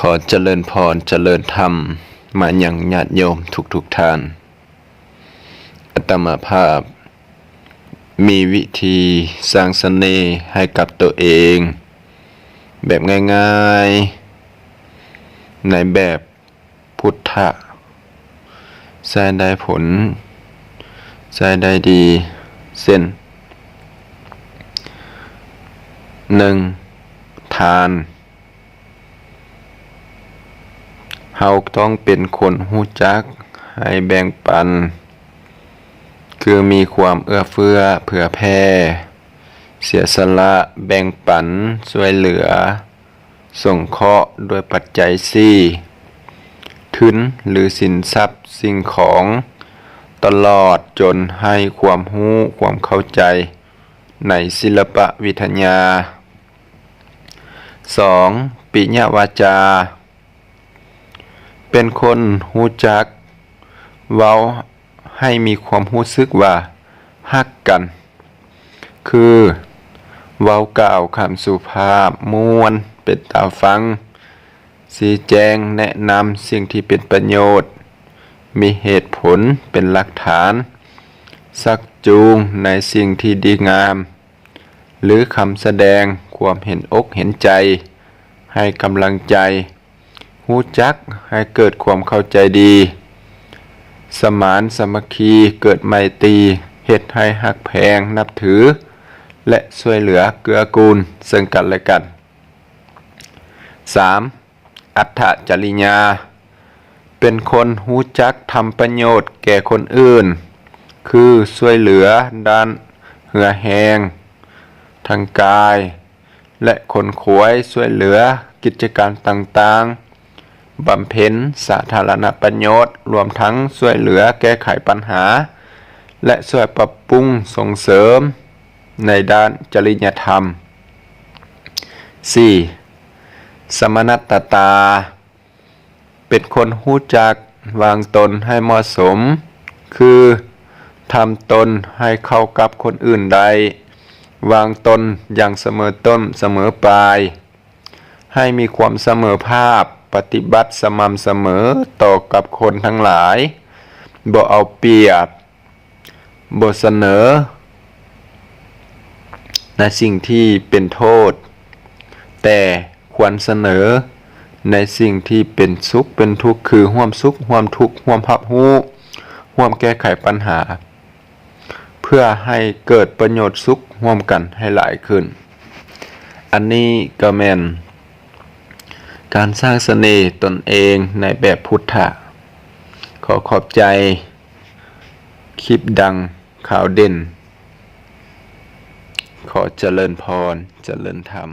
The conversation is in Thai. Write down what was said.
ขอเจริญพรเจริญธรรมมายังญาติโยมทุกท่านอาตมาภาพมีวิธีสร้างเสน่ห์ให้กับตัวเองแบบง่ายๆในแบบพุทธะใช้ได้ผลใช้ได้ดีเช่น 1. ทานเฮาต้องเป็นคนรู้จักให้แบ่งปันคือมีความเอื้อเฟื้อเผื่อแผ่เสียสละแบ่งปันช่วยเหลือสงเคราะห์ด้วยปัจจัยสี่ทุนหรือสินทรัพย์สิ่งของตลอดจนให้ความรู้ความเข้าใจในศิลปวิทยา 2. ปิญญวาจาเป็นคนรู้จักเว้าให้มีความรู้สึกว่าฮักกันคือเว้ากล่าวคำสุภาพม่วนเป็นตาฟังชี้แจงแนะนำสิ่งที่เป็นประโยชน์มีเหตุผลเป็นหลักฐานชักจูงในสิ่งที่ดีงามหรือคำแสดงความเห็นอกเห็นใจให้กำลังใจรู้จักให้เกิดความเข้าใจดีสมานสามัคคีเกิดไมตรีเฮ็ดให้ฮักแพงนับถือและช่วยเหลือเกื้อกูลซึ่งกันและกัน 3. อัตถจริยาเป็นคนรู้จักทำประโยชน์แก่คนอื่นคือช่วยเหลือด้านเหือแหงทางกายและคนขวยช่วยเหลือกิจการต่างๆบำเพ็ญสาธารณประโยชน์รวมทั้งช่วยเหลือแก้ไขปัญหาและช่วยปรับปรุงส่งเสริมในด้านจริยธรรม 4. สมณตตาเป็นคนรู้จักวางตนให้เหมาะสมคือทำตนให้เข้ากับคนอื่นได้วางตนอย่างเสมอต้นเสมอปลายให้มีความเสมอภาคปฏิบัติสม่ำเสมอต่อกับคนทั้งหลายบ่เอาเปรียบบ่เสนอในสิ่งที่เป็นโทษแต่ควรเสนอในสิ่งที่เป็นสุขเป็นทุกข์คือร่วมสุขร่วมทุกข์ร่วมรับรู้ร่วมแก้ไขปัญหาเพื่อให้เกิดประโยชน์สุขร่วมกันให้หลายขึ้นอันนี้ก็แม่นการสร้างเสน่ห์ตนเองในแบบพุทธะขอขอบใจคลิปดังข่าวเด่นขอเจริญพรเจริญธรรม